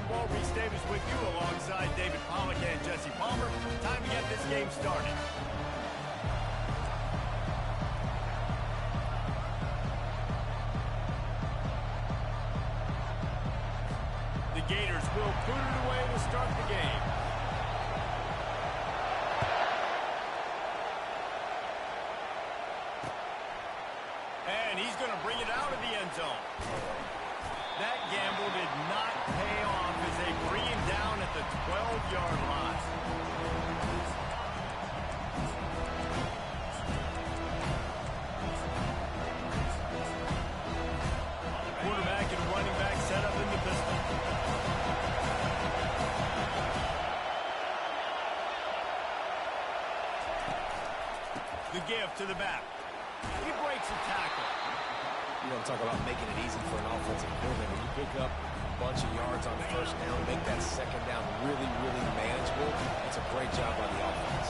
football. Reese Davis with you alongside David Pollack and Jesse Palmer. Time to get this game started. The Gators will put it away to start the game. And he's going to bring it out of the end zone. That gamble did not pay off as they bring him down at the 12-yard line. Quarterback and running back set up in the pistol. The give to the back. He breaks a tackle. You want to talk about making it easy for an offensive coordinator. You pick up a bunch of yards on the first down, make that second down really, really manageable. That's a great job by the offense.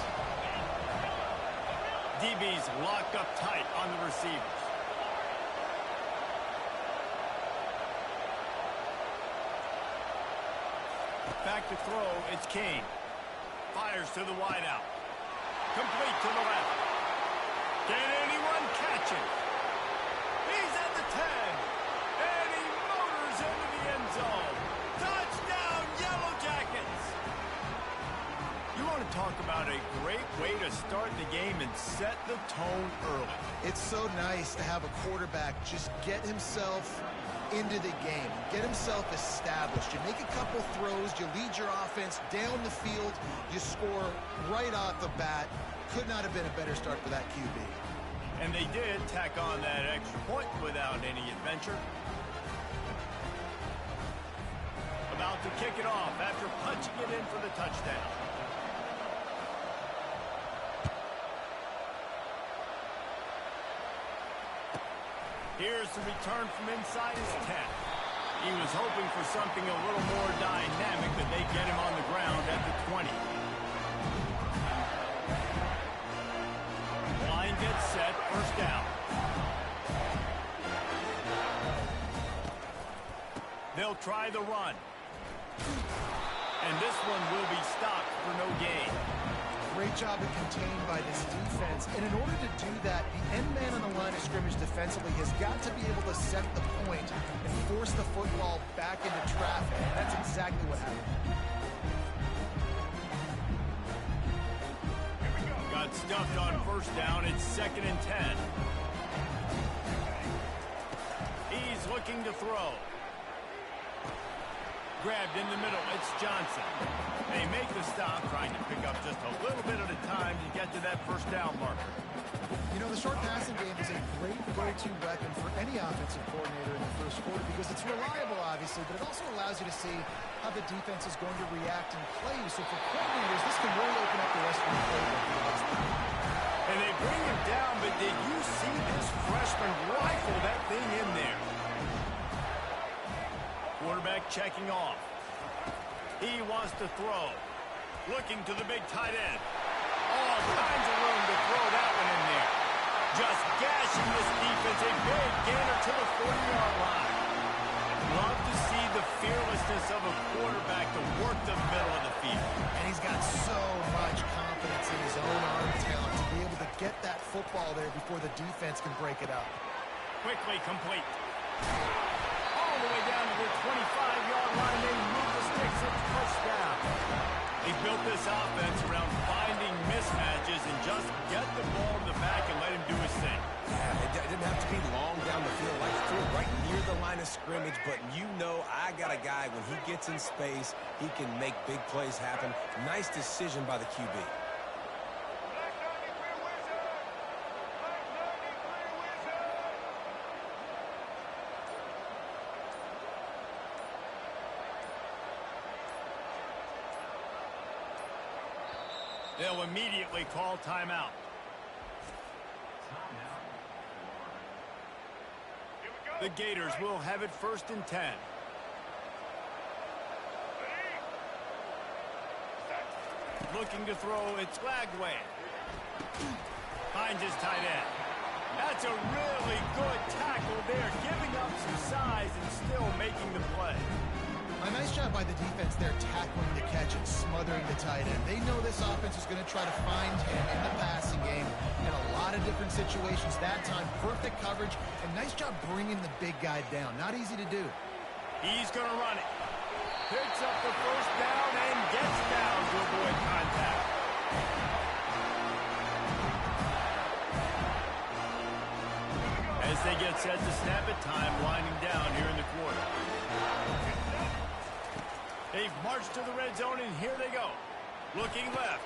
DBs locked up tight on the receivers. Back to throw, it's Kane. Fires to the wideout. Complete to the left. Can anyone catch it? He's at the 10. And he motors into the end zone. Touchdown, Yellow Jackets! You want to talk about a great way to start the game and set the tone early. It's so nice to have a quarterback just get himself into the game, get himself established. You make a couple throws, you lead your offense down the field, you score right off the bat. Could not have been a better start for that QB. And they did tack on that extra point without any adventure. About to kick it off after punching it in for the touchdown. Here's the return from inside his 10. He was hoping for something a little more dynamic, that they get him on the ground at the 20. Line gets set, first down. They'll try the run. And this one will be stopped for no gain. Great job of contained by this defense. And in order to do that, the end man on the line of scrimmage defensively has got to be able to set the point and force the football back into traffic. And that's exactly what happened. Got stuffed on first down. It's 2nd and 10. He's looking to throw. Grabbed in the middle. It's Johnson. They make the stop, trying to pick up just a little bit at a time to get to that first down marker. You know, the short passing game is a great go-to weapon for any offensive coordinator in the first quarter because it's reliable, obviously, but it also allows you to see how the defense is going to react and play. So for coordinators, this can really open up the rest of the playbook. And they bring him down, but did you see this freshman rifle that thing in there? Quarterback checking off. He wants to throw. Looking to the big tight end. All kinds of room to throw that one in there. Just gashing this defense. A big gainer to the 40-yard line. Love to see the fearlessness of a quarterback to work the middle of the field. And he's got so much confidence in his own arm talent to be able to get that football there before the defense can break it up. Quickly complete. All the way down to the 25-yard line. They move the sticks and touchdown. They built this offense around finding mismatches and just get the ball in the back and let him do his thing. Yeah, it didn't have to be long down the field. Like threw it right near the line of scrimmage, but you know I got a guy, when he gets in space, he can make big plays happen. Nice decision by the QB. They'll immediately call timeout. The Gators will have it 1st and 10. Looking to throw, it's Lagway. Finds his tight end. That's a really good tackle there, giving up some size and still making the play. A nice job job by the defense there tackling the catch and smothering the tight end. They know this offense is going to try to find him in the passing game in a lot of different situations. That time, perfect coverage, and nice job bringing the big guy down. Not easy to do. He's going to run it. Picks up the first down and gets down to avoid contact. As they get set to snap it, time winding down here in the quarter. They've marched to the red zone, and here they go. Looking left.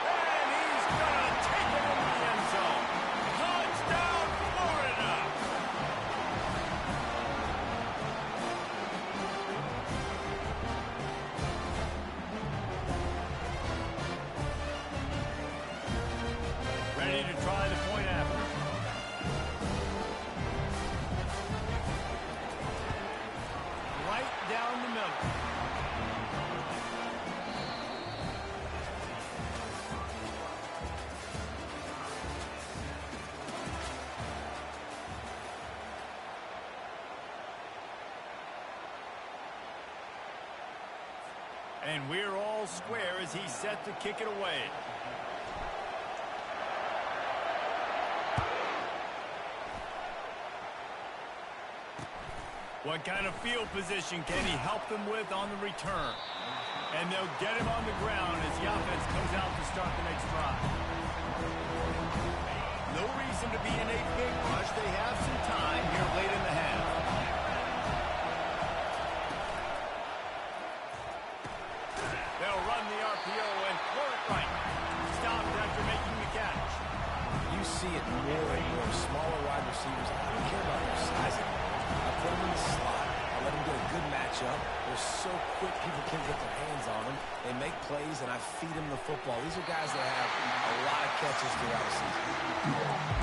And he's going to take it into the end zone. Touchdown, Florida! Ready to try the point after. Right down the middle. And we're all square as he's set to kick it away. What kind of field position can he help them with on the return? And they'll get him on the ground as the offense comes out to start the next drive. No reason to be in a big rush. They have some time here late in the half. They'll run the RPO and throw it right. Stopped after making the catch. You see it more and more. Smaller wide receivers, I don't care about their size anymore. I put them in the slot. I let them get a good matchup. They're so quick, people can't get their hands on them. They make plays, and I feed them the football. These are guys that have a lot of catches throughout the season.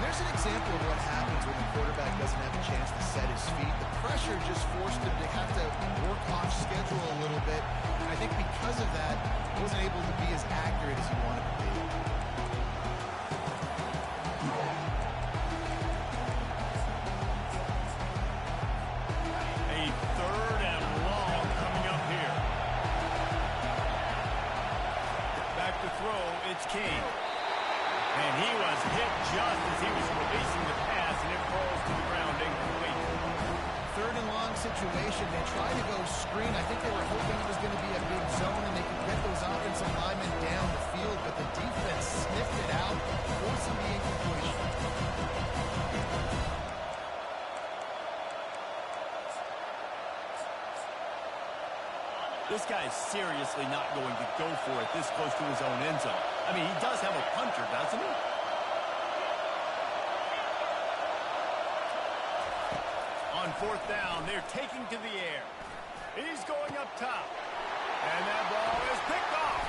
There's an example of what happens when the quarterback doesn't have a chance to set his feet. The pressure just forced him to have to work off schedule a little bit. And I think because of that, he wasn't able to be as accurate as he wanted to be. A third and long coming up here. Back to throw, it's King. And he was hit just as he was releasing the pass, and it falls to the ground incomplete. Third and long situation. They tried to go screen. I think they were hoping it was going to be a big zone and they could get those offensive linemen down the field, but the defense sniffed it out, forcing the incompletion. This guy is seriously not going to go for it this close to his own end zone. I mean, he does have a puncher, doesn't he? On fourth down, they're taking to the air. He's going up top. And that ball is picked off.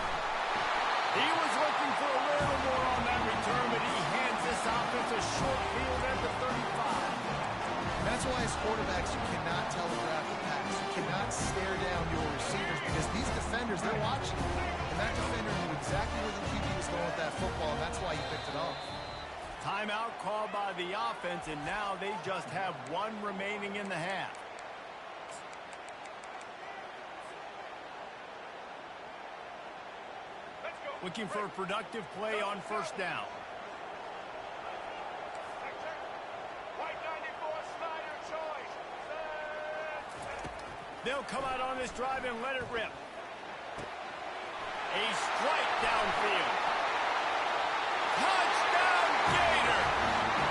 He was looking for a little more on that return, but he hands this offense a short field at the 35. That's why as quarterbacks, you cannot telegraph the pass. You cannot stare down your receivers because these defenders, they're watching. And that defender knew exactly where the QB was going with that football, and that's why he picked it off. Timeout called by the offense, and now they just have one remaining in the half. Looking for a productive play on first down. They'll come out on this drive and let it rip. A strike downfield. Touchdown, Gator!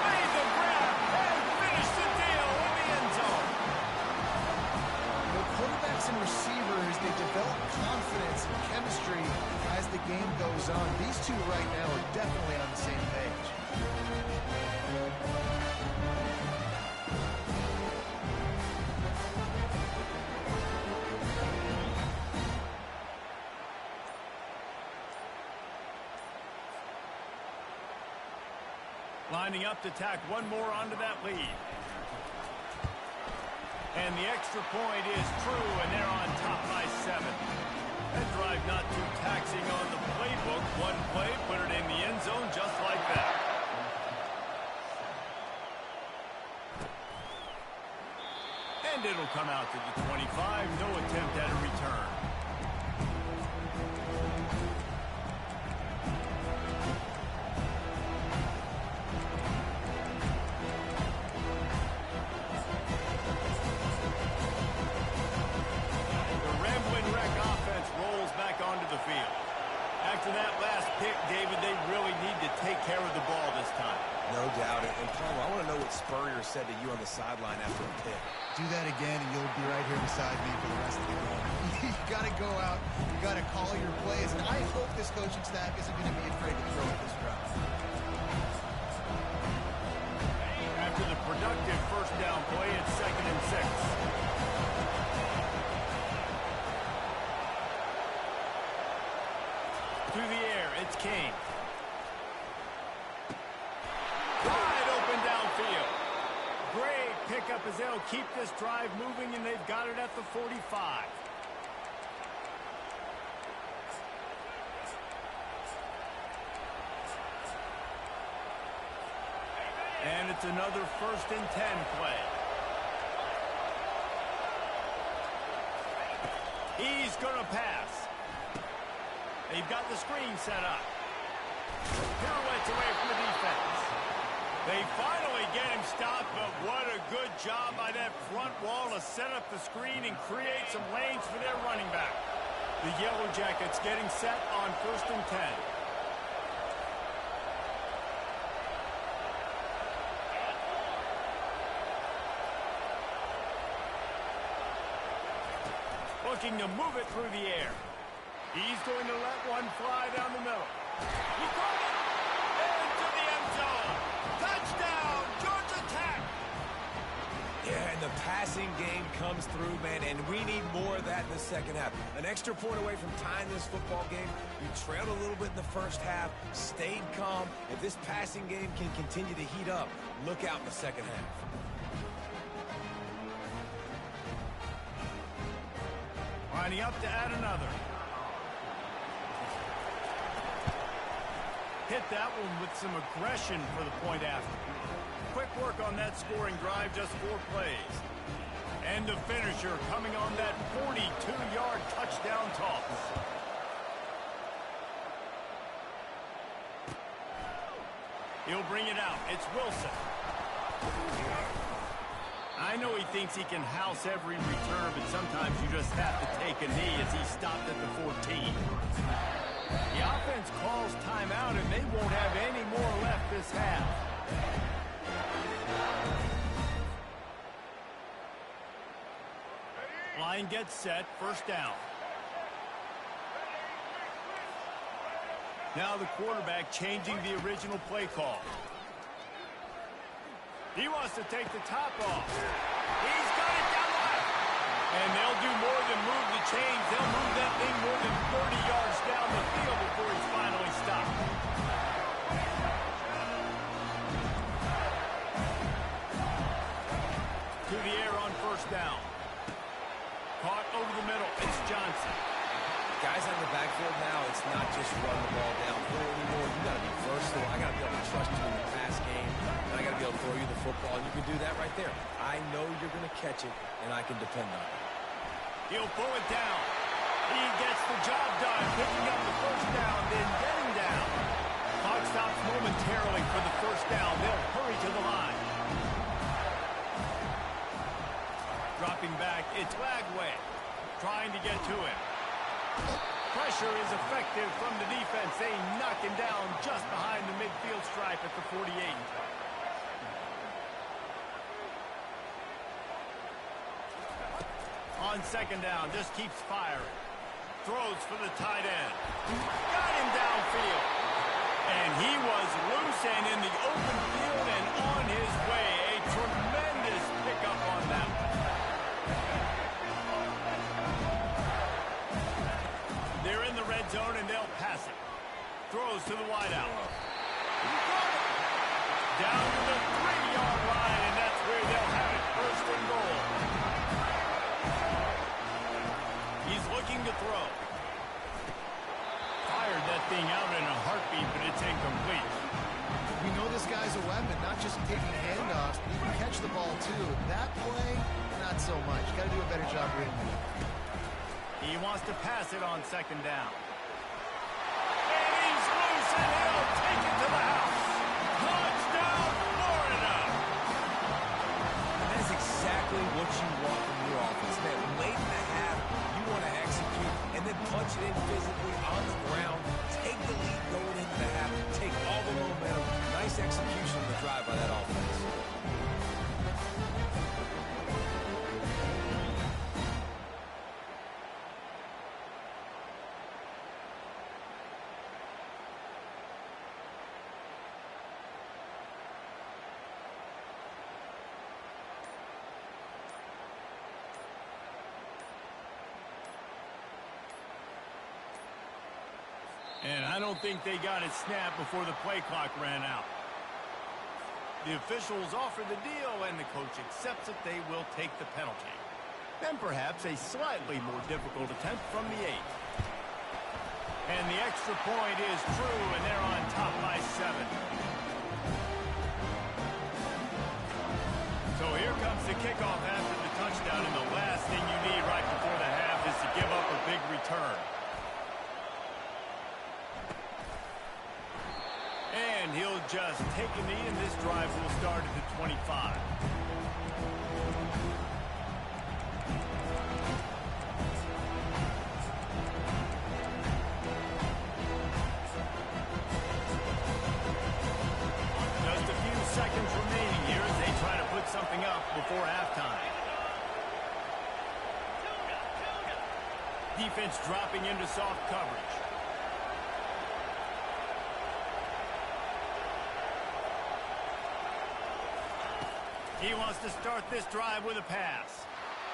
Made the grab and finished the deal in the end zone. The quarterbacks and receivers, they develop confidence and chemistry as the game goes on. These two right now are definitely on the same page. Lining up to tack one more onto that lead. And the extra point is true, and they're on top by 7. That drive not too taxing on the playbook. One play, put it in the end zone just like that. And it'll come out to the 25. No attempt at a said to you on the sideline after a pick. Do that again, and you'll be right here beside me for the rest of the game. You got to go out. You got to call your plays. And I hope this coaching staff isn't going to be afraid to throw at this drive. After the productive first down play, it's 2nd and 6. Through the air, it's Kane. Wide open downfield. Great pickup as they'll keep this drive moving, and they've got it at the 45. And it's another 1st and 10 play. He's going to pass. They've got the screen set up. Pirouettes away from the defense. They finally get him stopped, but what a good job by that front wall to set up the screen and create some lanes for their running back. The Yellow Jackets getting set on 1st and 10. Looking to move it through the air. He's going to let one fly down the middle. He caught it! Into the end zone! Touchdown, Georgia Tech! Yeah, and the passing game comes through, man, and we need more of that in the second half. An extra point away from tying this football game. You trailed a little bit in the first half, stayed calm. If this passing game can continue to heat up, look out in the second half. Lining up to add another. Hit that one with some aggression for the point after. Quick work on that scoring drive, just 4 plays. And the finisher coming on that 42-yard touchdown toss. He'll bring it out. It's Wilson. I know he thinks he can house every return, but sometimes you just have to take a knee as he stopped at the 14. The offense calls timeout, and they won't have any more left this half. Line gets set, 1st down. Now the quarterback changing the original play call. He wants to take the top off. He's got it down the left. And they'll do more than move the chains. They'll move that thing more than 30 yards down the field before he's finally stopped. To the air on 1st down. Caught over the middle. It's Johnson. Guys on the backfield now, it's not just run the ball downfield anymore. You got to be versatile. I got to be able to trust you in the pass game. And I got to be able to throw you the football, and you can do that right there. I know you're going to catch it, and I can depend on it. He'll pull it down. He gets the job done, picking up the 1st down, then getting down. Clock stops momentarily for the 1st down. They'll hurry to the line. Dropping back, it's Lagway trying to get to him. Pressure is effective from the defense. They knock him down just behind the midfield stripe at the 48. On 2nd down, just keeps firing. Throws for the tight end. Got him downfield. And he was loose and in the open field and on his way. A tremendous pickup on that one. They're in the red zone, and they'll pass it. Throws to the wideout. Down to the 3-yard line, and that's where they'll have it, 1st and goal. He's looking to throw. Fired that thing out in a heartbeat, but it's incomplete. We know this guy's a weapon, not just taking handoffs, but he can catch the ball, too. That play, not so much. Got to do a better job reading it. He wants to pass it on 2nd down. And he's loose, and he'll take it to the house. Touchdown, Florida! And that's exactly what you want from your offense, man. Late in the half, you want to execute and then punch it in physically on the ground. Take the lead going into the half. Take all the momentum. Nice execution of the drive by that offense. And I don't think they got it snapped before the play clock ran out. The officials offer the deal, and the coach accepts it. They will take the penalty. Then perhaps a slightly more difficult attempt from the 8. And the extra point is true, and they're on top by 7. So here comes the kickoff after the touchdown, and the last thing you need right before the half is to give up a big return. And he'll just take a knee, and this drive will start at the 25. Just a few seconds remaining here as they try to put something up before halftime. Defense dropping into soft coverage. He wants to start this drive with a pass.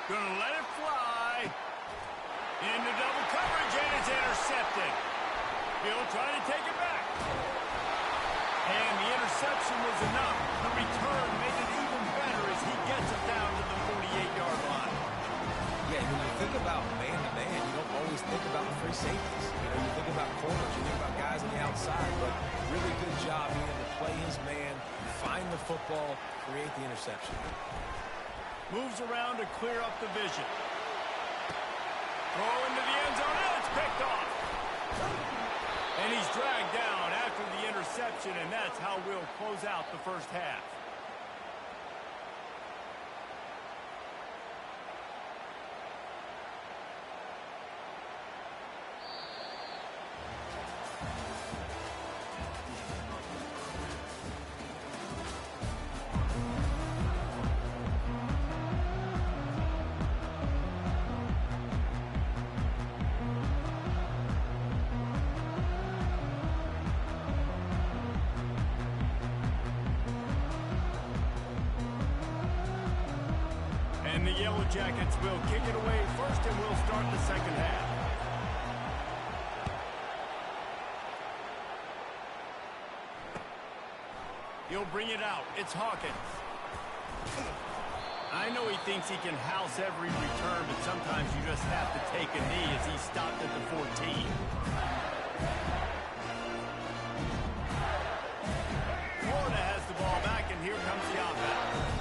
Gonna let it fly. Into double coverage, and it's intercepted. He'll try to take it back. And the interception was enough. The return made it even better as he gets it down to the 48-yard line. Yeah, when you think about man-to-man, you don't always think about the free safeties. You know, you think about corners, you think about guys on the outside, but really good job being able to play his man, find the football, create the interception. Moves around to clear up the vision. Throw into the end zone, and it's picked off. And he's dragged down after the interception, and that's how we'll close out the first half. And the Yellow Jackets will kick it away first, and we'll start the second half. He'll bring it out. It's Hawkins. I know he thinks he can house every return, but sometimes you just have to take a knee as he stopped at the 14. Florida has the ball back, and here comes the offense.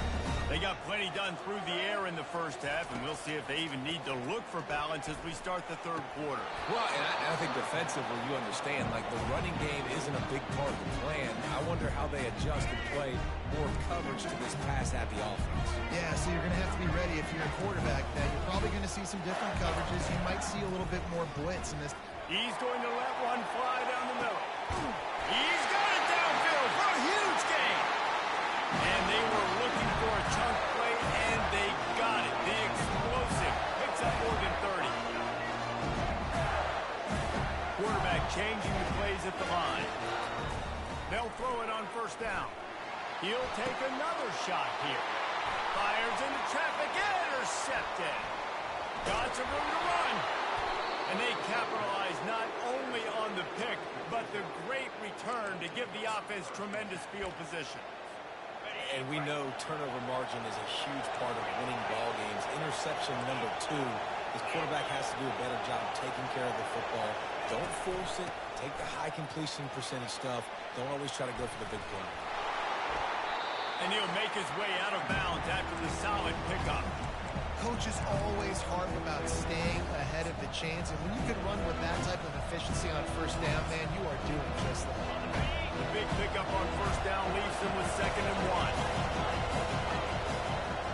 They got plenty done through the air in the first half, and we'll see if they even need to look for balance as we start the third quarter. Well, and I think defensively, you understand, like the running game isn't a big part of the plan. I wonder how they adjust and play more coverage to this pass-happy offense. Yeah, so you're going to have to be ready if you're a quarterback. Then you're probably going to see some different coverages. You might see a little bit more blitz in this. He's going to let one fly down the middle. He's got it downfield for a huge gain. And they were looking for a chunk play, and they got it. The explosive picks up more than 30. Quarterback changing the plays at the line. They'll throw it on first down. He'll take another shot here. Fires into traffic, intercepted. Got some room to run. And they capitalize not only on the pick, but the great return to give the offense tremendous field position. And we know turnover margin is a huge part of winning ball games. Interception number 2. This quarterback has to do a better job taking care of the football. Don't force it. Take the high completion percentage stuff. Don't always try to go for the big play. And he'll make his way out of bounds after the solid pickup. Coaches always harp about staying ahead of the chains, and when you can run with that type of efficiency on first down, man, you are doing just that. The big pickup on first down leaves them with 2nd and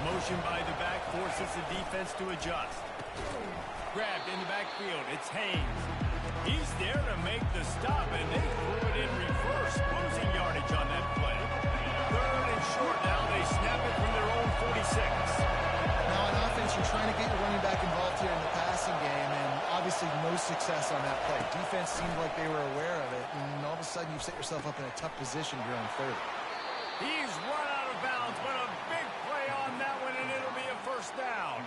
1. Motion by the back forces the defense to adjust. Grabbed in the backfield. It's Haynes. He's there to make the stop, and they threw it in reverse, losing yardage on that play. 3rd and short now. They snap it from their own 46. Now, on offense, you're trying to get your running back involved here in the passing game, and obviously no success on that play. Defense seemed like they were aware of it, and all of a sudden you've set yourself up in a tough position here on 3rd. He's run out of bounds, but a big play on that one, and it'll be a first down.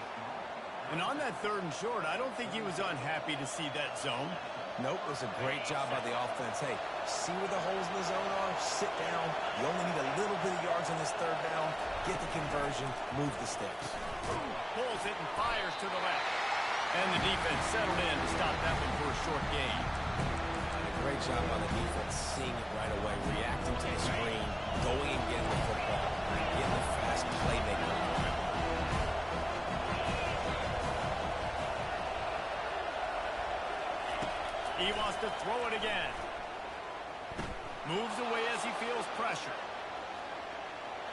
And on that 3rd and short, I don't think he was unhappy to see that zone. Nope, it was a great job by the offense. Hey, see where the holes in the zone are? Sit down. You only need a little bit of yards on this 3rd down. Get the conversion, move the sticks. Pulls it and fires to the left. And the defense settled in to stop that one for a short gain. And a great job by the defense, seeing it right away, reacting to the screen, going and getting the football, getting the fast playmaker. He wants to throw it again. Moves away as he feels pressure.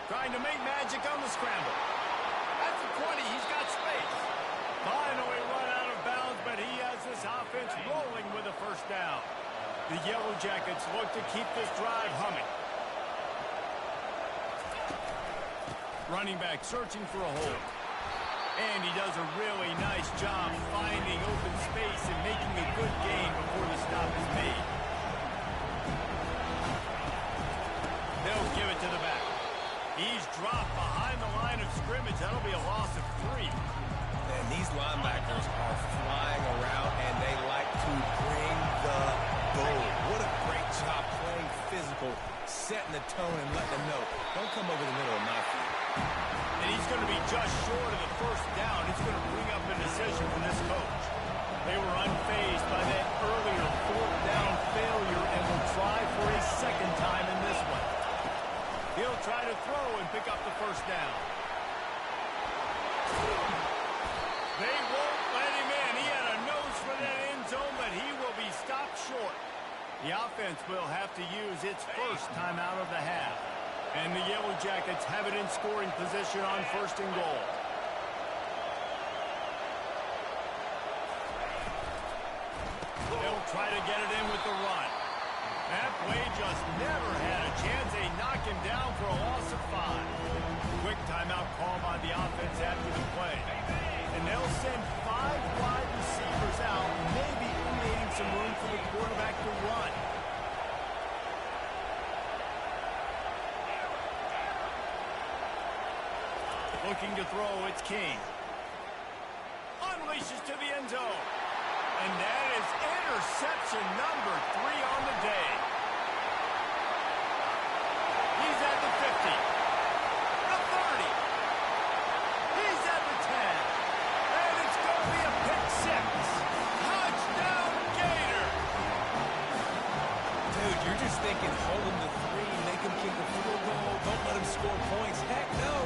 Trying to make magic on the scramble. At the 20, he's got space. Finally run out of bounds, but he has this offense rolling with a 1st down. The Yellow Jackets look to keep this drive humming. Running back searching for a hole. And he does a really nice job finding open space and making a good gain before the stop is made. They'll give it to the back. He's dropped behind the line of scrimmage. That'll be a loss of 3. And these linebackers are flying around, and they like to bring the boom. What a great job playing physical, setting the tone, and letting them know, don't come over the middle of my field. And he's going to be just short of the 1st down. It's going to bring up a decision for this coach. They were unfazed by that earlier 4th down failure and will try for a 2nd time in this one. He'll try to throw and pick up the 1st down. They won't let him in. He had a nose for that end zone, but he will be stopped short. The offense will have to use its 1st timeout of the half. And the Yellow Jackets have it in scoring position on 1st and goal. They'll try to get it in with the run. That play just never had a chance. They knock him down for a loss of 5. Quick timeout call by the offense after the play. And they'll send 5 wide receivers out, maybe creating some room for the quarterback to run. Looking to throw, it's King. Unleashes to the end zone. And that is interception number 3 on the day. He's at the 50. The 30. He's at the 10. And it's going to be a pick 6. Touchdown, Gator. Dude, you're just thinking, hold him to 3, make him kick a field goal, don't let him score points. Heck no.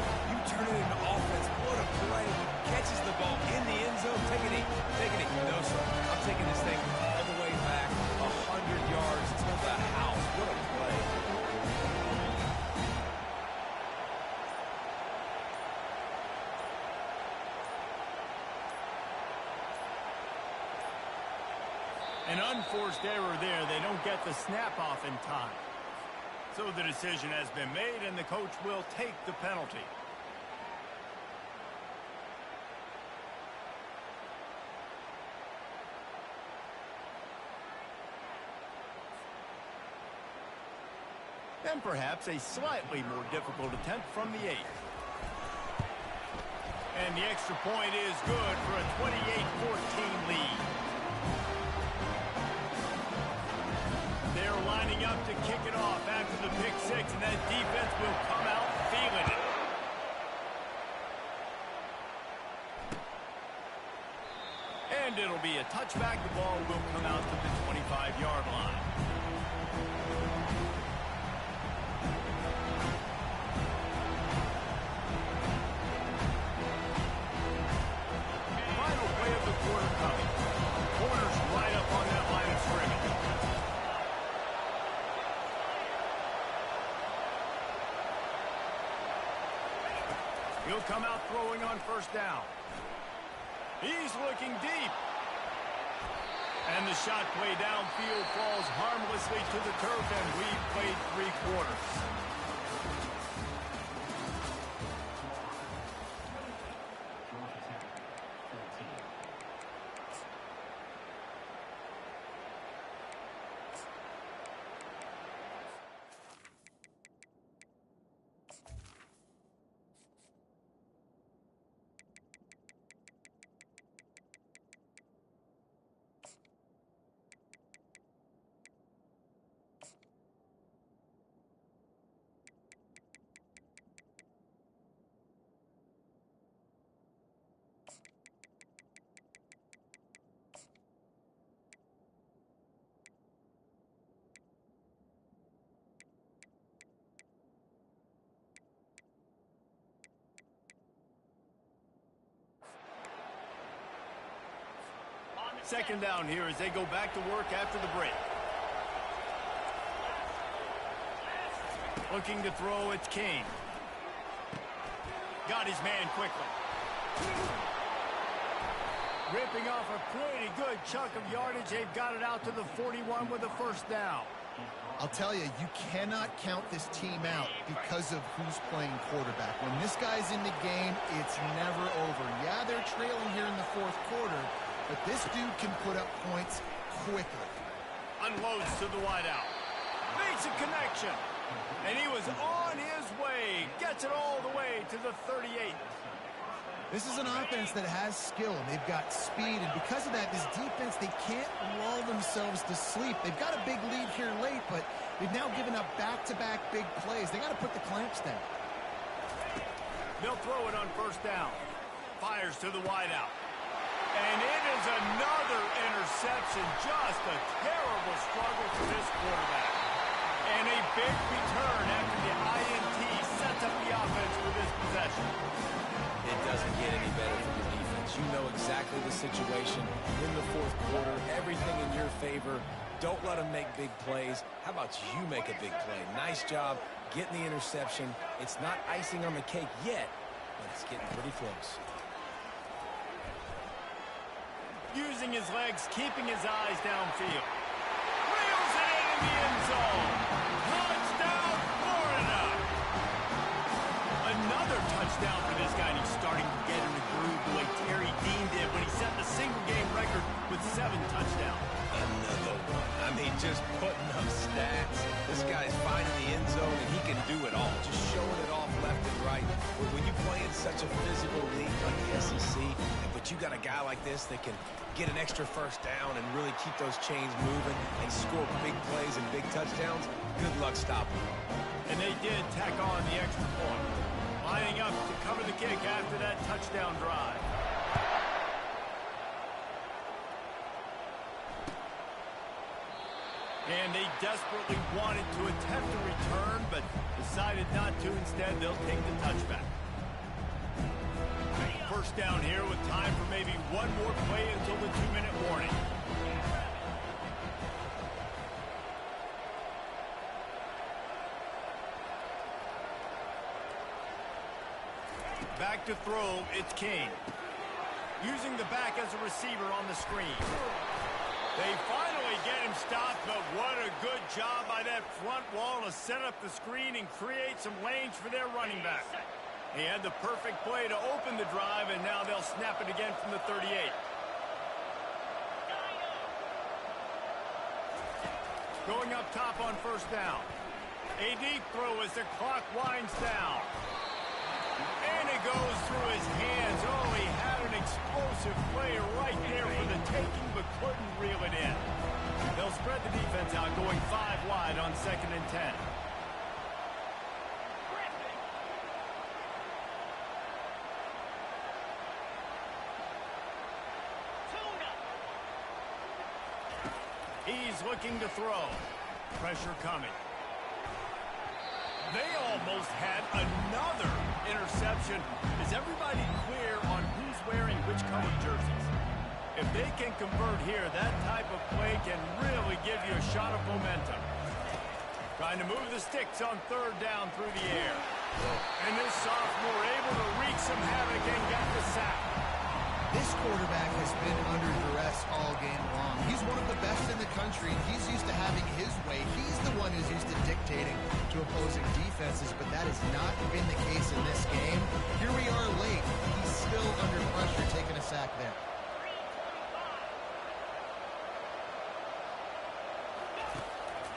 Turn it into offense. What a play. Catches the ball in the end zone. Take it. No, sir. I'm taking this thing all the way back 100 yards to the house. What a play. An unforced error there. They don't get the snap off in time. So the decision has been made, and the coach will take the penalty. And perhaps a slightly more difficult attempt from the 8. And the extra point is good for a 28-14 lead. They're lining up to kick it off after the pick 6, and that defense will come out feeling it. And it'll be a touchback. The ball will come out to the 25-yard line. He'll come out throwing on 1st down. He's looking deep. And the shot play downfield falls harmlessly to the turf, and we've played 3 quarters. Second down here as they go back to work after the break. Looking to throw, it's Kane. Got his man quickly. Ripping off a pretty good chunk of yardage. They've got it out to the 41 with a first down. I'll tell you, you cannot count this team out because of who's playing quarterback. When this guy's in the game, it's never over. Yeah, they're trailing here in the fourth quarter, but this dude can put up points quickly. Unloads to the wideout. Makes a connection. And he was on his way. Gets it all the way to the 38. This is an offense that has skill. They've got speed, and because of that, this defense, they can't lull themselves to sleep. They've got a big lead here late, but they've now given up back-to-back big plays. They got to put the clamps down. They'll throw it on first down. Fires to the wideout. And it is another interception. Just a terrible struggle for this quarterback. And a big return after the INT sets up the offense for this possession. It doesn't get any better from the defense. You know exactly the situation in the fourth quarter. Everything in your favor. Don't let them make big plays. How about you make a big play? Nice job getting the interception. It's not icing on the cake yet, but it's getting pretty close. Using his legs, keeping his eyes downfield. Reels it in the end zone. Touchdown, Florida! Another touchdown for this guy, and he's starting to get in the groove the way Terry Dean did when he set the single-game record with 7 touchdowns. Another one. I mean, just putting up stats. This guy's finding the end zone, and he can do it all. Just showing it off left and right. When you play in such a physical league like the SEC, but you got a guy like this that can get an extra first down and really keep those chains moving and score big plays and big touchdowns, good luck stopping them. And they did tack on the extra point. Lining up to cover the kick after that touchdown drive. And they desperately wanted to attempt a return, but decided not to. Instead, they'll take the touchback. First down here with time for maybe one more play until the 2-minute warning. Back to throw, it's Kane. Using the back as a receiver on the screen. They finally get him stopped, but what a good job by that front wall to set up the screen and create some lanes for their running back. He had the perfect play to open the drive, and now they'll snap it again from the 38. Going up top on first down. A deep throw as the clock winds down. And it goes through his hands. Oh, he had an explosive play right there for the taking, but couldn't reel it in. They'll spread the defense out, going 5 wide on 2nd and 10. He's looking to throw. Pressure coming. They almost had another interception. Is everybody clear on who's wearing which colored jerseys? If they can convert here, that type of play can really give you a shot of momentum. Trying to move the sticks on 3rd down through the air. And this sophomore able to wreak some havoc and get the sack. This quarterback has been under duress all game long. He's one of the best in the country. He's used to having his way. He's the one who's used to dictating to opposing defenses, but that has not been the case in this game. Here we are late. He's still under pressure, taking a sack there.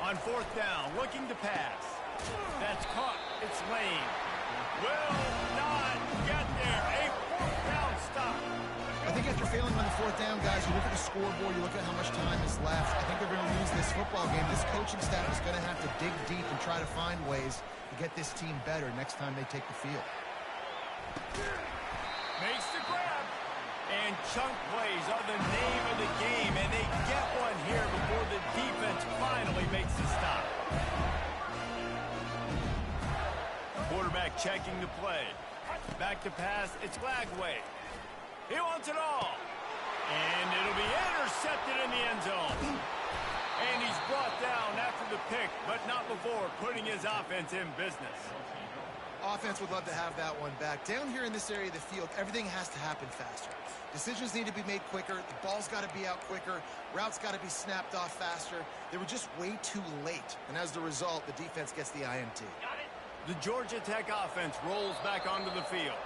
On 4th down, looking to pass. That's caught. It's Lane. Will not get there. A 4th down stop. I think after failing on the 4th down, guys, you look at the scoreboard, you look at how much time is left. I think they're going to lose this football game. This coaching staff is going to have to dig deep and try to find ways to get this team better next time they take the field. Makes the grab. And chunk plays are the name of the game, and they get one here before the defense finally makes the stop. Quarterback checking the play. Back to pass, it's Lagway. He wants it all. And it'll be intercepted. before, putting his offense in business. Offense would love to have that one back. Down here in this area of the field, everything has to happen faster. Decisions need to be made quicker. The ball's got to be out quicker. Routes got to be snapped off faster. They were just way too late. And as the result, the defense gets the INT. The Georgia Tech offense rolls back onto the field.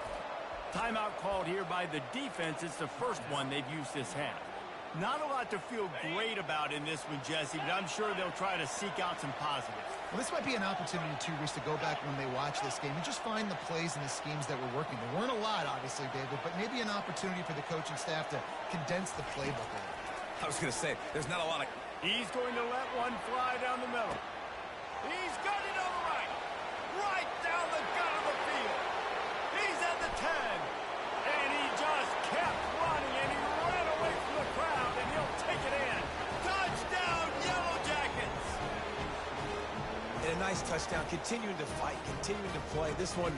Timeout called here by the defense. It's the first one they've used this half. Not a lot to feel great about in this one, Jesse, but I'm sure they'll try to seek out some positives. Well, this might be an opportunity, too, Reese, to go back when they watch this game and just find the plays and the schemes that were working. There weren't a lot, obviously, David, but maybe an opportunity for the coaching staff to condense the playbook a little. I was going to say, there's not a lot of... He's going to let one fly down the middle. He's got it on the right. Right down the gut of the field. He's at the 10. And he just kept running, and he ran away from the crowd, and he'll take it in. Touchdown, Yellow Jackets! And a nice touchdown, continuing to fight, continuing to play. This one,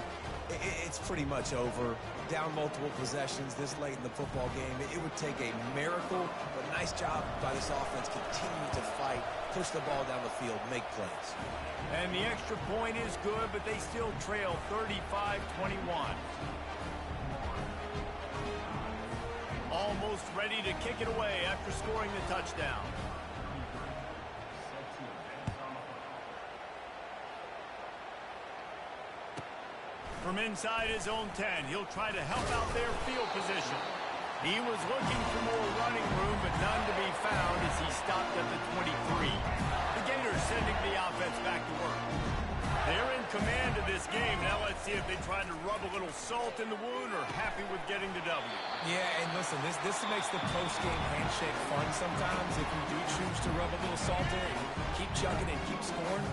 it's pretty much over. Down multiple possessions this late in the football game. It would take a miracle, but nice job by this offense continuing to fight, push the ball down the field, make plays. And the extra point is good, but they still trail 35-21. Almost ready to kick it away after scoring the touchdown. From inside his own 10, he'll try to help out their field position. He was looking for more running room, but none to be found as he stopped at the 23. The Gators sending the offense back to work. They're in command of this game. Now let's see if they try to rub a little salt in the wound or happy with getting the W. Yeah, and listen, this makes the post-game handshake fun sometimes. If you do choose to rub a little salt in it, keep chugging and keep scoring,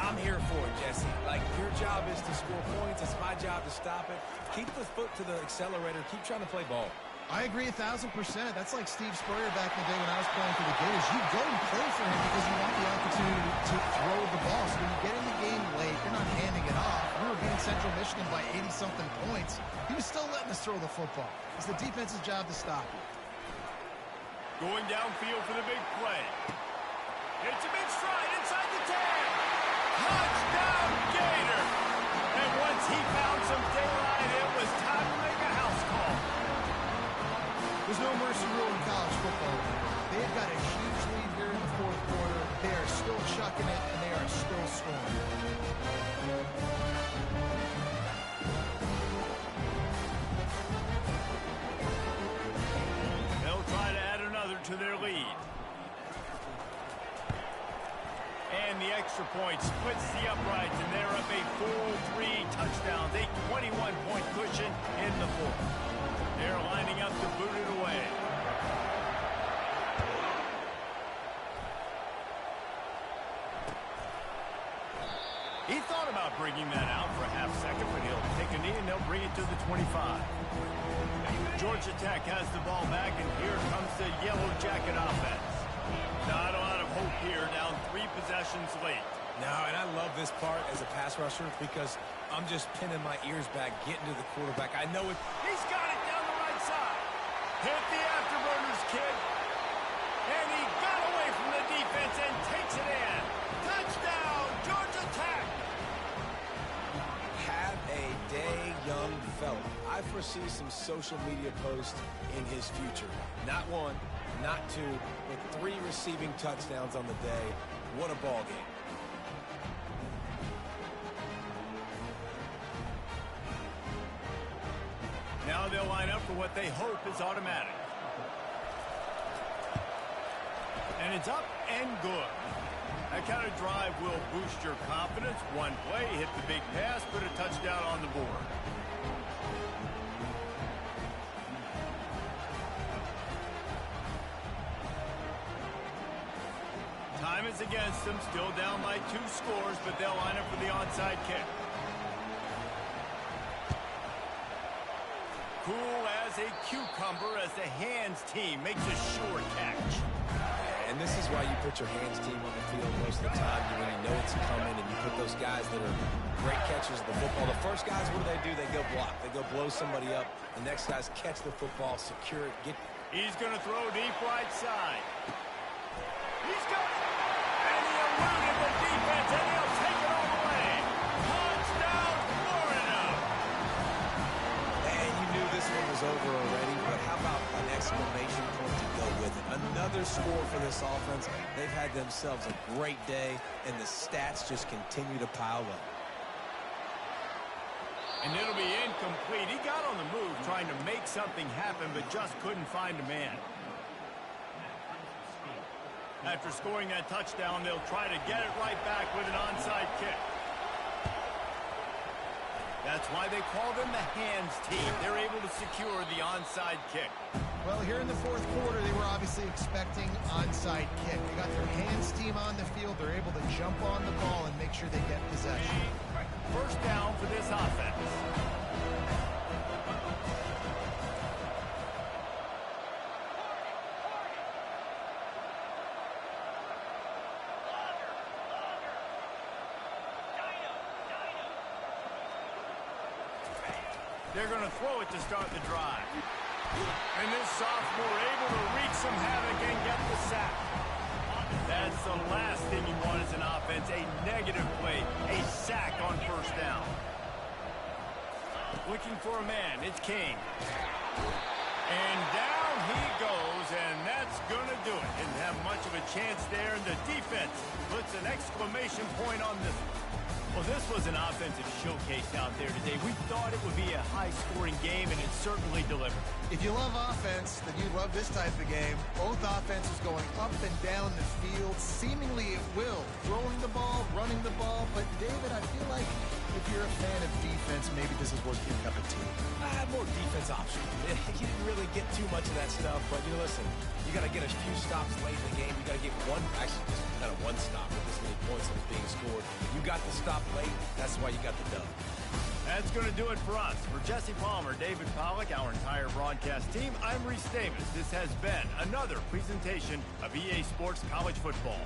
I'm here for it, Jesse. Like, your job is to score points. It's my job to stop it. Keep the foot to the accelerator. Keep trying to play ball. I agree 1,000%. That's like Steve Spurrier back in the day when I was playing for the Gators. You go and play for him because you want the opportunity to throw the ball. So when you get in the game late, you're not handing it off. We were beating Central Michigan by 80-something points. He was still letting us throw the football. It's the defense's job to stop it. Going downfield for the big play. It's a mid-stride inside the 10. Touchdown, Gator! And once he found some daylight, it was time to make a house call. There's no mercy rule in college football. They've got a huge lead here in the fourth quarter. They are still chucking it, and they are still scoring. They'll try to add another to their lead. And the extra point splits the uprights, and they're up a full 3 touchdowns, a 21-point cushion in the fourth. They're lining up to boot it away. He thought about bringing that out for a half second, but he'll take a knee and they'll bring it to the 25. Georgia Tech has the ball back, and here comes the Yellow Jacket offense. Not a lot of hope here, down 3 possessions late. No, and I love this part as a pass rusher because I'm just pinning my ears back, getting to the quarterback. I know it. He's got it down the right side. Hit the afterburners, kid. And he got away from the defense and takes it in. Touchdown, Georgia Tech. Have a day, young fella. I foresee some social media posts in his future. Not 1, not 2, but 3 receiving touchdowns on the day. What a ball game. Now they'll line up for what they hope is automatic. And it's up and good. That kind of drive will boost your confidence. One play, hit the big pass, put a touchdown on the board. Time is against them, still down by 2 scores, but they'll line up for the onside kick. Cool as a cucumber as the hands team makes a sure catch. And this is why you put your hands team on the field most of the time. When you know it's coming, and you put those guys that are great catchers of the football. The first guys, what do? They go block. They go blow somebody up. The next guys catch the football, secure it, get. He's going to throw deep right side. He's got it. And he eluded the defense, and he'll take is over already, but how about an exclamation point to go with it? Another score for this offense. They've had themselves a great day, and the stats just continue to pile up. And it'll be incomplete. He got on the move trying to make something happen, but just couldn't find a man. After scoring that touchdown, they'll try to get it right back with an onside kick. That's why they call them the hands team. They're able to secure the onside kick. Well, here in the fourth quarter, they were obviously expecting onside kick. They got their hands team on the field. They're able to jump on the ball and make sure they get possession. First down for this offense. They're going to throw it to start the drive. And this sophomore able to wreak some havoc and get the sack. That's the last thing you want as an offense, a negative play, a sack on first down. Looking for a man, it's King. And down he goes, and that's going to do it. Didn't have much of a chance there, and the defense puts an exclamation point on this one. Well, this was an offensive showcase out there today. We thought it would be a high-scoring game, and it certainly delivered. If you love offense, then you love this type of game. Both offenses going up and down the field, seemingly at will. Throwing the ball, running the ball. But, David, I feel like if you're a fan of defense, maybe this is worth your cup of tea. I had more defense options. You didn't really get too much of that stuff, but, you know, listen, you got to get a few stops late in the game. You got to get one, actually, just kind of one stop with this many points that are being scored. You got the stop late. That's why you got the dub. That's going to do it for us. For Jesse Palmer, David Pollack, our entire broadcast team, I'm Reese Davis. This has been another presentation of EA Sports College Football.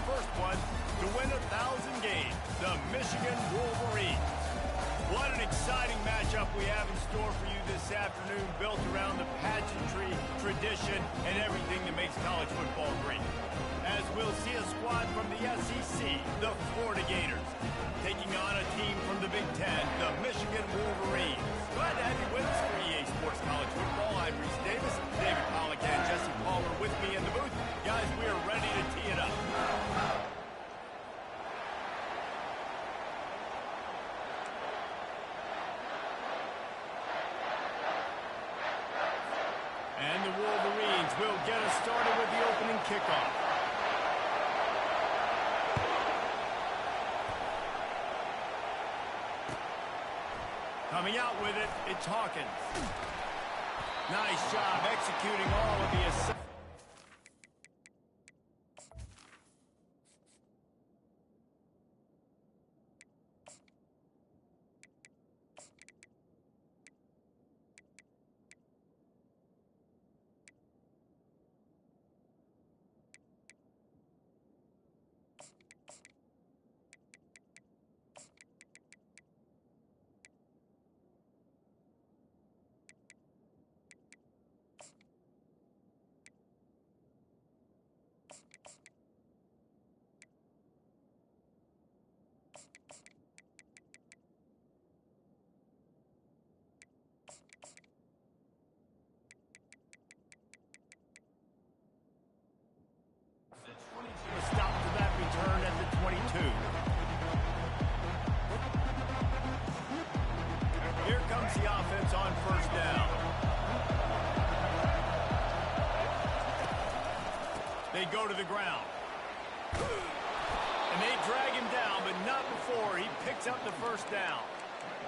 first one to win 1,000 games, the Michigan Wolverines. What an exciting matchup we have in store for you this afternoon, built around the pageantry, tradition, and everything that makes college football great. As we'll see a squad from the SEC, the Florida Gators, taking on a team from the Big Ten, the Michigan Wolverines. Glad to have you with us for EA Sports College Football. I'm Reese Davis, David Pollack, and Jesse Palmer with me in the booth. Guys, we are ready to tee it up. And the Wolverines will get us started with the opening kickoff. Coming out with it, it's Hawkins. Nice job executing all of the assignments. Stop to that return at the 22. Here comes the offense on first down. They go to the ground. And they drag him down, but not before he picks up the first down.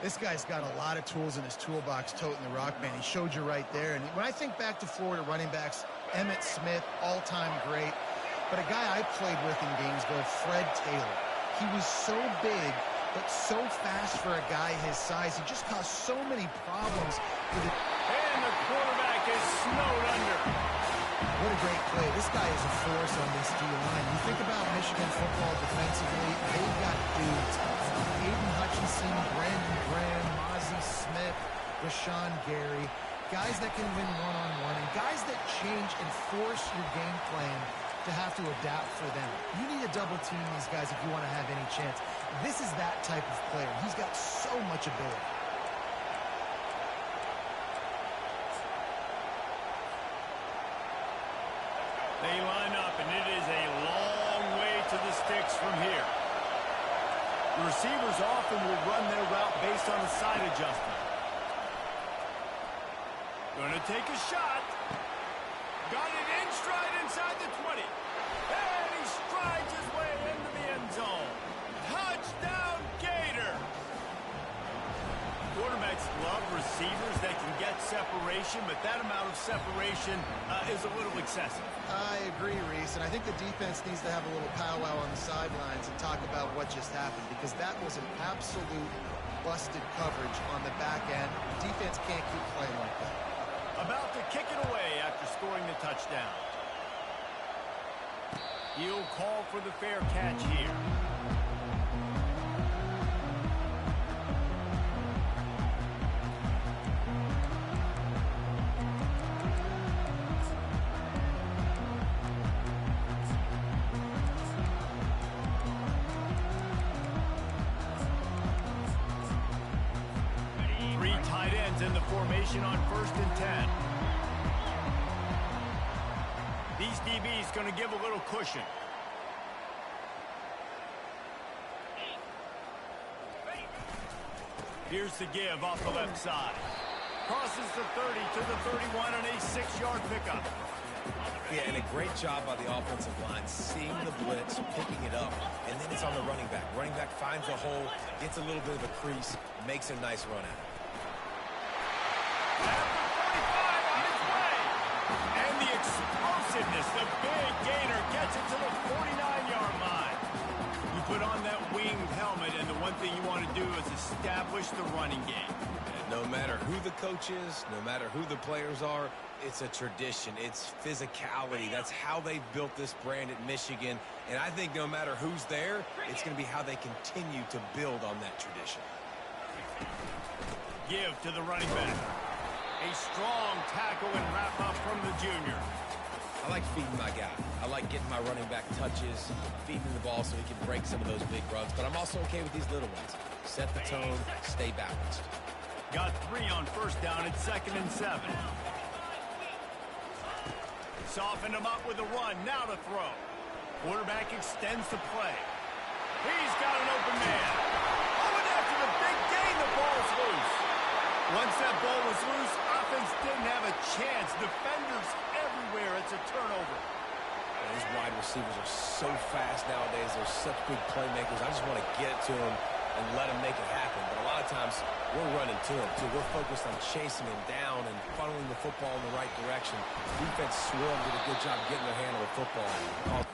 This guy's got a lot of tools in his toolbox toting the rock, man. He showed you right there. And when I think back to Florida running backs, Emmitt Smith, all-time great. But a guy I played with in Gainesville, Fred Taylor. He was so big, but so fast for a guy his size. He just caused so many problems with it. And the quarterback is snowed under. What a great play. This guy is a force on this D-line. You think about Michigan football defensively, they've got dudes. Aiden Hutchinson, Brandon Graham, Mozzie Smith, Rashawn Gary. Guys that can win one-on-one, and guys that change and force your game plan to have to adapt for them. You need to double team these guys if you want to have any chance. This is that type of player. He's got so much ability. They line up, and it is a long way to the sticks from here. The receivers often will run their route based on the side adjustment. Gonna take a shot. Got it in stride inside the 20. And he strides his way into the end zone. Touchdown, Gator! Quarterbacks love receivers that can get separation, but that amount of separation is a little excessive. I agree, Reese, and I think the defense needs to have a little powwow on the sidelines and talk about what just happened, because that was an absolute busted coverage on the back end. The defense can't keep playing like that. About to kick it away after scoring the touchdown. He'll call for the fair catch here. Three tight ends in the formation on 1st and 10. These DBs going to give a little cushion. Here's the give off the left side. Crosses the 30 to the 31 on a 6-yard pickup. Yeah, and a great job by the offensive line, seeing the blitz, picking it up, and then it's on the running back. Running back finds a hole, gets a little bit of a crease, makes a nice run at it. And the explosiveness, the big gainer gets it to the 49-yard line. You put on that winged helmet, and the one thing you want to do is establish the running game. No matter who the coach is, no matter who the players are, it's a tradition. It's physicality. That's how they built this brand at Michigan. And I think no matter who's there, it's going to be how they continue to build on that tradition. Give to the running back. A strong tackle and wrap-up from the junior. I like feeding my guy. I like getting my running back touches, feeding him the ball so he can break some of those big runs. But I'm also okay with these little ones. Set the tone, stay balanced. Got 3 on first down at 2nd and 7. Softened him up with a run. Now to throw. Quarterback extends the play. He's got an open man. Oh, and after the big gain, the ball's loose. Once that ball was loose, offense didn't have a chance. Defenders everywhere. It's a turnover. These wide receivers are so fast nowadays. They're such big playmakers. I just want to get it to them and let them make it happen. But a lot of times, we're running to them, too. We're focused on chasing him down and funneling the football in the right direction. Defense swarm did a good job getting their hand on the football.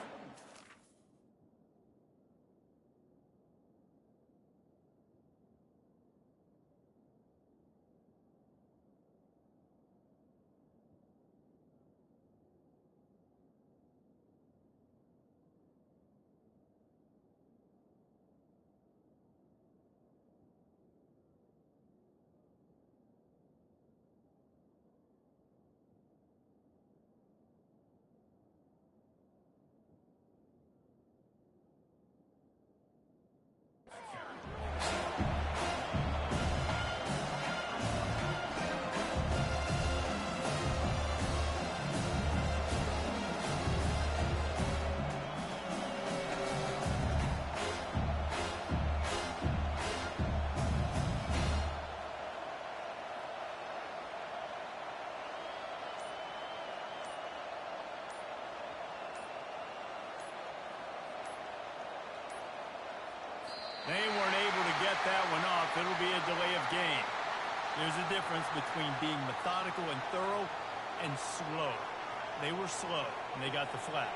They weren't able to get that one off. It'll be a delay of game. There's a difference between being methodical and thorough and slow. They were slow, and they got the flag.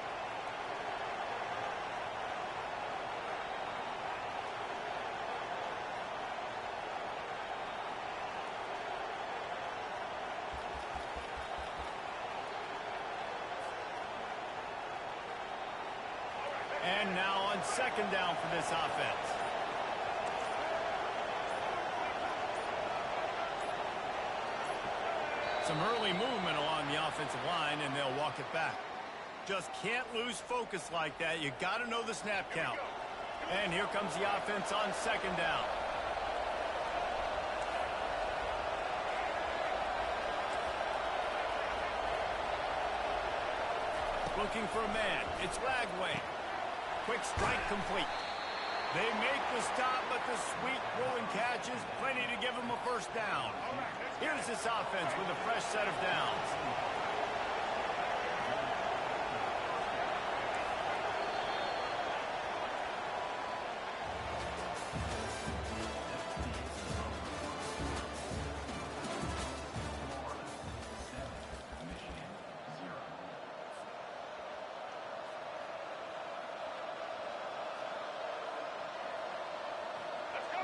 And now on 2nd down for this offense. Some early movement along the offensive line, and they'll walk it back. Just can't lose focus like that. You got to know the snap count. And here comes the offense on 2nd down. Looking for a man. It's Lagway. Quick strike complete. They make the stop, but the sweet rolling catch is plenty to give them a first down. Here's this offense with a fresh set of downs.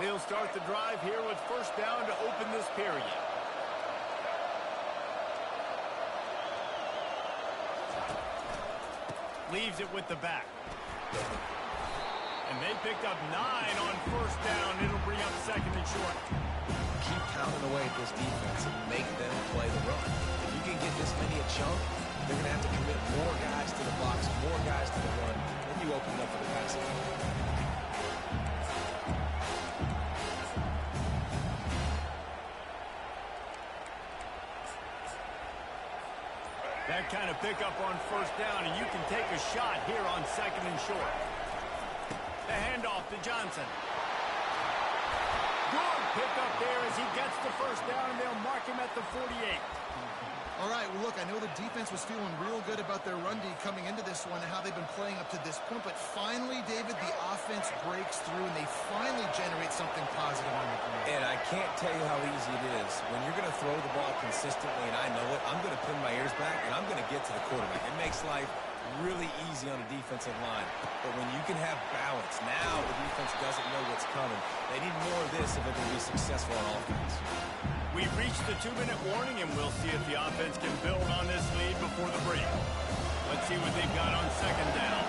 They'll start the drive here with first down to open this period. Leaves it with the back. And they picked up 9 on first down. It'll bring up 2nd and short. Keep pounding away at this defense and make them play the run. If you can get this many a chunk, they're going to have to commit more guys to the box, more guys to the run. Then you open up for the passing game. That kind of pickup on first down, and you can take a shot here on 2nd and short. The handoff to Johnson. Good pickup there as he gets the first down, and they'll mark him at the 48. All right, well, look, I know the defense was feeling real good about their run D coming into this one and how they've been playing up to this point, but finally, David, the offense breaks through, and they finally generate something positive on the ground. And I can't tell you how easy it is. When you're going to throw the ball consistently, and I know it, I'm going to pin my ears back, and I'm going to get to the quarterback. It makes life really easy on the defensive line. But when you can have balance, now the defense doesn't know what's coming. They need more of this if they're going to be successful on offense. We've reached the 2-minute warning, and we'll see if the offense can build on this lead before the break. Let's see what they've got on second down.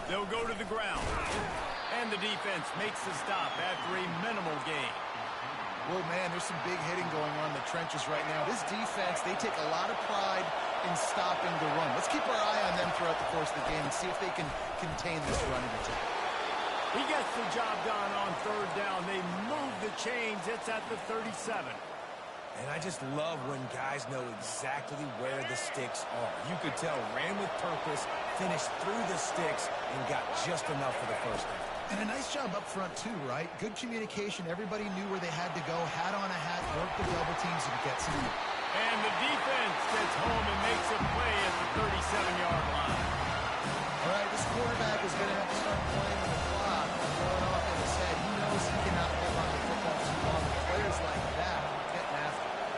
They'll go to the ground. And the defense makes the stop after a minimal gain. Well, man, there's some big hitting going on in the trenches right now. This defense, they take a lot of pride in stopping the run. Let's keep our eye on them throughout the course of the game and see if they can contain this running attack. He gets the job done on third down. They move the chains. It's at the 37. And I just love when guys know exactly where the sticks are. You could tell ran with purpose, finished through the sticks, and got just enough for the first down. And a nice job up front, too, right? Good communication. Everybody knew where they had to go. Hat on a hat, work the double teams and get some. And the defense gets home and makes a play at the 37-yard line. All right, this quarterback is going to have to start playing with the clock. Going off in his head. He knows he cannot hold on to the football too long. With players like that, getting after him.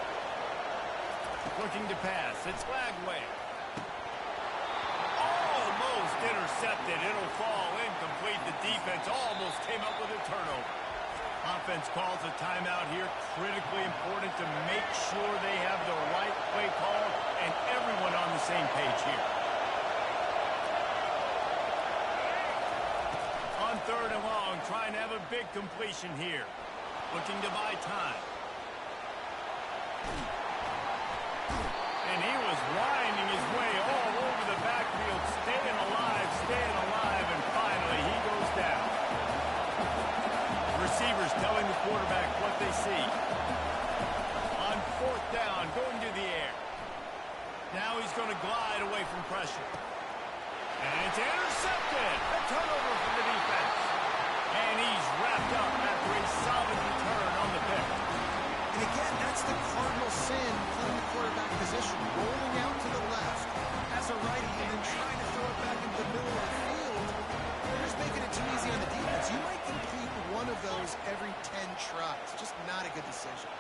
Looking to pass. It's Lagway. Almost intercepted. It'll fall incomplete. The defense almost came up with a turnover. Offense calls a timeout here. Critically important to make sure they have the right play call and everyone on the same page here. On third and long, trying to have a big completion here. Looking to buy time. And he was winding his way all over the backfield, staying alive, and finally he goes down. Receivers telling the quarterback what they see. On fourth down, going to the air. Now he's going to glide away from pressure. And it's intercepted. A turnover for the defense. And he's wrapped up after a solid return on the pick. And again, that's the cardinal sin playing the quarterback position, rolling out to the left as a righty and then trying to throw it back into the middle of the field. You're just making it too easy on the defense. You might complete one of those every 10 tries. Just not a good decision.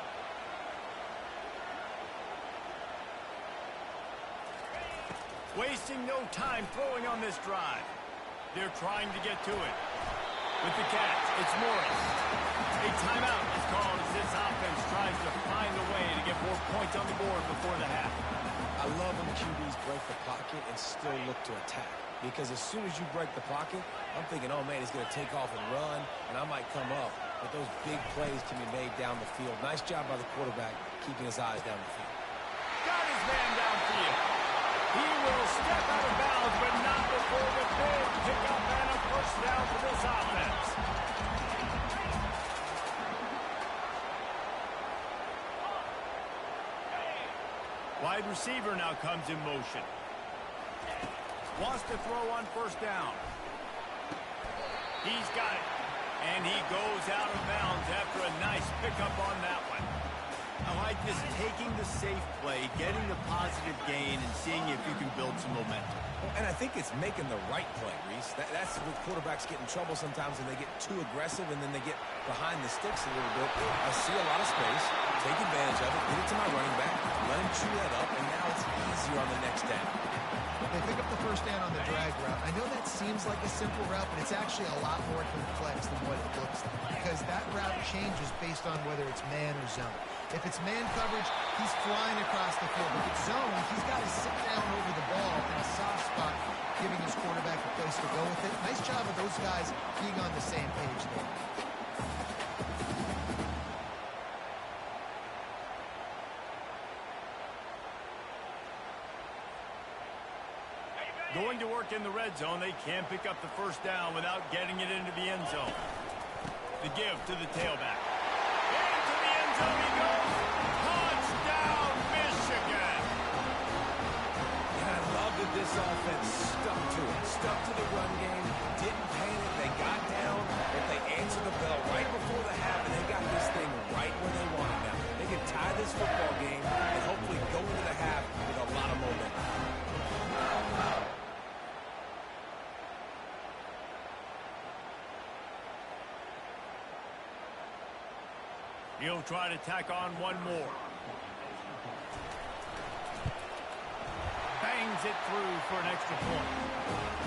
Wasting no time throwing on this drive. They're trying to get to it. With the catch, it's Morris. A timeout is called as this offense tries to find a way to get more points on the board before the half. I love when QBs break the pocket and still look to attack. Because as soon as you break the pocket, I'm thinking, oh, man, he's going to take off and run, and I might come up. But those big plays can be made down the field. Nice job by the quarterback keeping his eyes down the field. Got his man downfield. He will step out of bounds, but not before the big pickup and a first down for this offense. Wide receiver now comes in motion. Wants to throw on first down. He's got it. And he goes out of bounds after a nice pickup on that one. I like this, taking the safe play, getting the positive gain, and seeing if you can build some momentum. And I think it's making the right play, Reese. That's where quarterbacks get in trouble sometimes, and they get too aggressive, and then they get behind the sticks a little bit. I see a lot of space, take advantage of it, get it to my running back, let him chew that up, and now it's easier on the next down. They pick up the first down on the drag route. I know that seems like a simple route, but it's actually a lot more complex than what it looks like, because that route changes based on whether it's man or zone. If it's man coverage, he's flying across the field. If it's zone, he's got to sit down over the ball in a soft spot, giving his quarterback a place to go with it. Nice job of those guys being on the same page there. Going to work in the red zone, they can't pick up the first down without getting it into the end zone. The give to the tailback. Into the end zone he goes. Touchdown, Michigan! And I love that this offense stuck to it. Stuck to the run game, didn't panic, they got down, but they answered the bell right before the half, and they got this thing right where they want it now. They can tie this football game and hopefully go into the half with a lot of momentum. He'll try to tack on one more. sees it through for an extra point.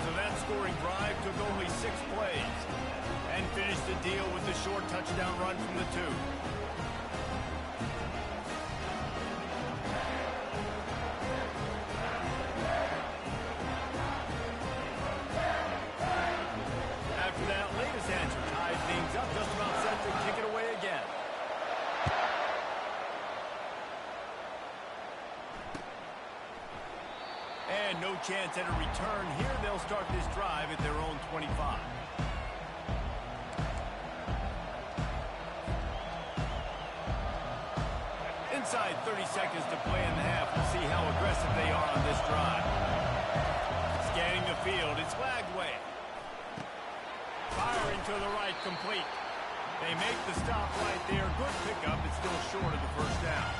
So that scoring drive took only 6 plays and finished the deal with the short touchdown run from the 2. After that latest answer tied things up, just about set to kick it away again. And no chance at a return here. They'll start this drive at their own 25. Inside 30 seconds to play in the half. We'll see how aggressive they are on this drive. Scanning the field, it's Lagway. Firing to the right, complete. They make the stop right there. Good pickup. It's still short of the first down.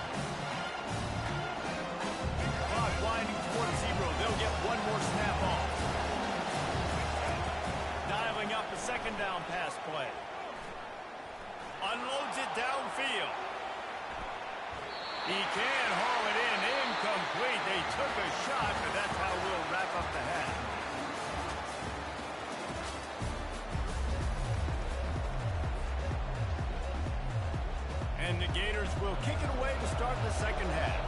Clock winding towards 0. They'll get one more snap off. Dialing up the second down pass play. Unloads it downfield. He can haul it in. Incomplete. They took a shot, but that's how we'll wrap up the half. And the Gators will kick it away to start the second half.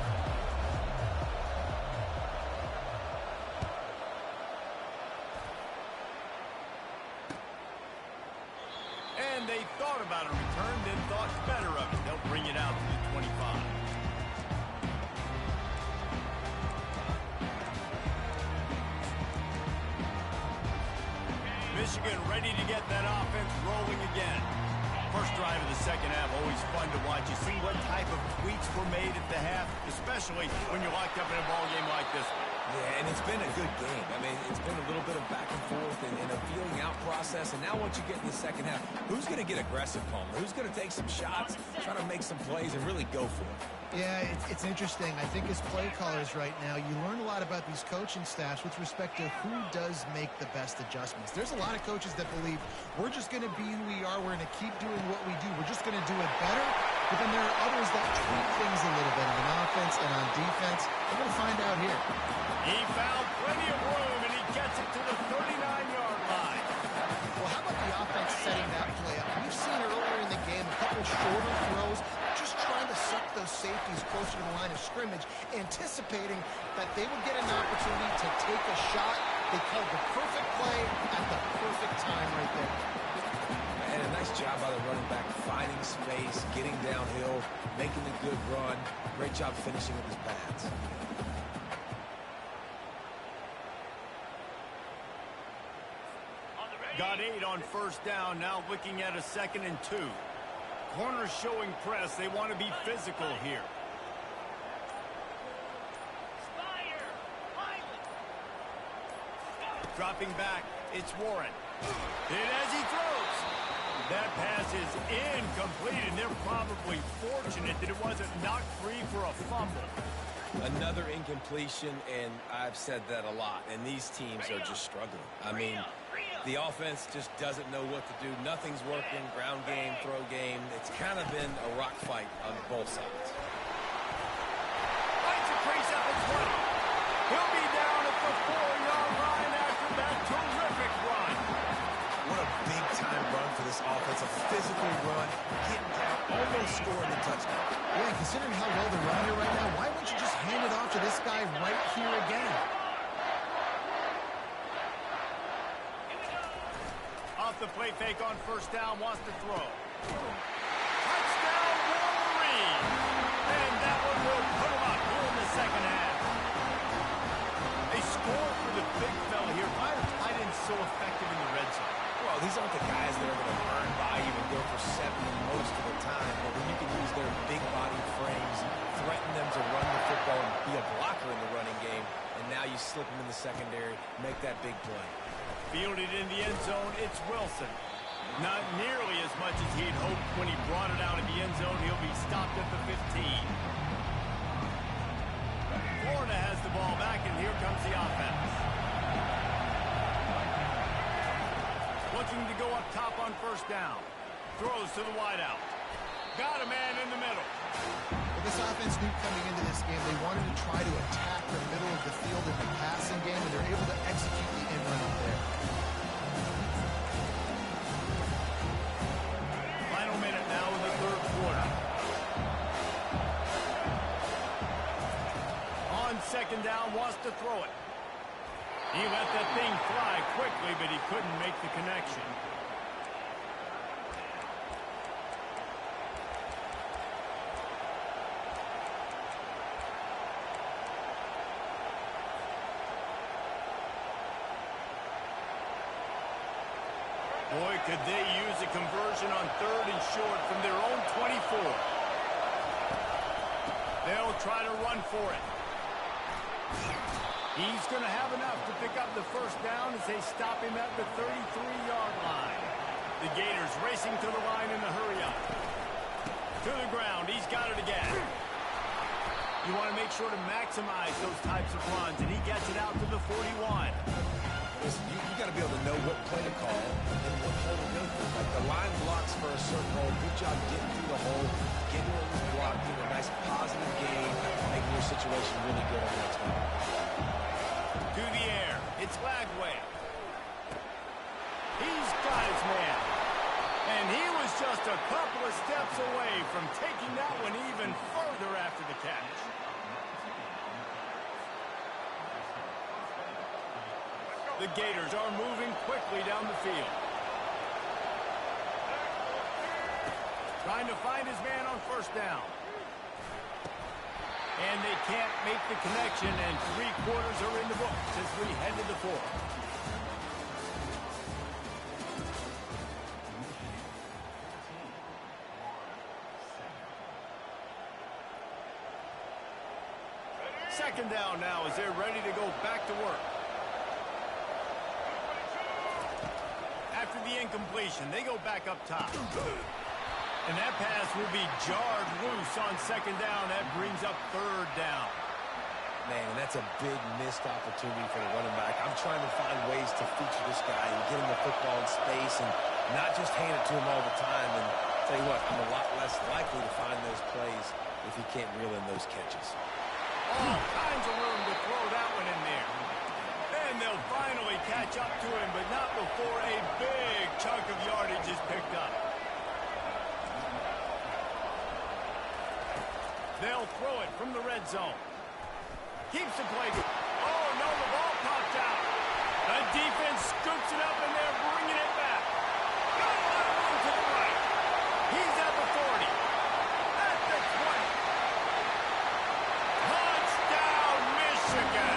And they thought about a return, then thought better of it. They'll bring it out to the 25. Michigan ready to get that offense rolling again. First drive of the second half, always fun to watch. You see what type of tweaks were made at the half, especially when you're locked up in a ball game like this one. Yeah, and it's been a good game. I mean, it's been a little bit of back and forth and a feeling out process. And now once you get in the second half, who's going to get aggressive, Palmer? Who's going to take some shots, try to make some plays, and really go for it? Yeah, it's interesting. I think as play callers right now, you learn a lot about these coaching staffs with respect to who does make the best adjustments. There's a lot of coaches that believe we're just going to be who we are. We're going to keep doing what we do. We're just going to do it better. But then there are others that tweak things a little bit on offense and on defense. We're going to find out here. He found plenty of room, and he gets it to the 39-yard line. Well, how about the offense setting that play up? We've seen earlier in the game a couple shorter throws, just trying to suck those safeties closer to the line of scrimmage, anticipating that they would get an opportunity to take a shot. They called the perfect play at the perfect time right there. And a nice job by the running back, finding space, getting downhill, making a good run. Great job finishing with his pads. Got 8 on first down, now looking at a 2nd and 2. Corners showing press. They want to be physical here. Dropping back, it's Warren. And as he throws, that pass is incomplete, and they're probably fortunate that it wasn't knocked free for a fumble. Another incompletion, and I've said that a lot, and these teams are just struggling. I mean, the offense just doesn't know what to do. Nothing's working, ground game, throw game. It's kind of been a rock fight on both sides. Finds a crease up at 20. He'll be down at the 4-yard line after that terrific run. What a big-time run for this offense. A physical run, getting down, almost scoring the touchdown. Yeah, considering how well they're running here right now, why wouldn't you just hand it off to this guy right here again? Off the play fake on first down, wants to throw. Touchdown, Wolverine! And that one will put him up here in the second half. A score for the big fella here. Why are tight ends so effective in the red zone? Well, these aren't the guys that are going to burn by you and go for 70 most of the time, but when you can use their big body frames, threaten them to run the football and be a blocker in the running game, and now you slip them in the secondary, make that big play. Fielded in the end zone, it's Wilson. Not nearly as much as he'd hoped when he brought it out of the end zone. He'll be stopped at the 15. Florida has the ball back, and here comes the offense. Looking to go up top on first down. Throws to the wideout. Got a man in the middle. Well, this offense knew coming into this game they wanted to try to attack the middle of the field in the passing game, and they're able to execute the end run up there. Final minute now in the third quarter. On second down, wants to throw it. He let that thing fly quickly, but he couldn't make the connection. Boy, could they use a conversion on third and short from their own 24. They'll try to run for it. He's going to have enough to pick up the first down as they stop him at the 33-yard line. The Gators racing to the line in the hurry-up. To the ground. He's got it again. You want to make sure to maximize those types of runs, and he gets it out to the 41. Listen, you got to be able to know what play to call and what hole to go through. Like the line blocks for a certain hole. Good job getting through the hole, getting where it was blocked, doing a nice positive game, making your situation really good on that time. To the air. It's Lagway. He's got his man. And he was just a couple of steps away from taking that one even further after the catch. The Gators are moving quickly down the field. Trying to find his man on first down. And they can't make the connection, and 3 quarters are in the books as we head to the fourth. Second down now as they're ready to go back to work. After the incompletion, they go back up top. And that pass will be jarred loose on second down. That brings up third down. Man, that's a big missed opportunity for the running back. I'm trying to find ways to feature this guy and get him the football in space and not just hand it to him all the time. And tell you what, I'm a lot less likely to find those plays if he can't reel in those catches. All kinds of room to throw that one in there. And they'll finally catch up to him, but not before a big chunk of yardage is picked up. They'll throw it from the red zone. Keeps the play. Oh, no, the ball popped out. The defense scoops it up, and they're bringing it back. Got a lot of room to the right. He's at the 40. At the 20. Touchdown, Michigan.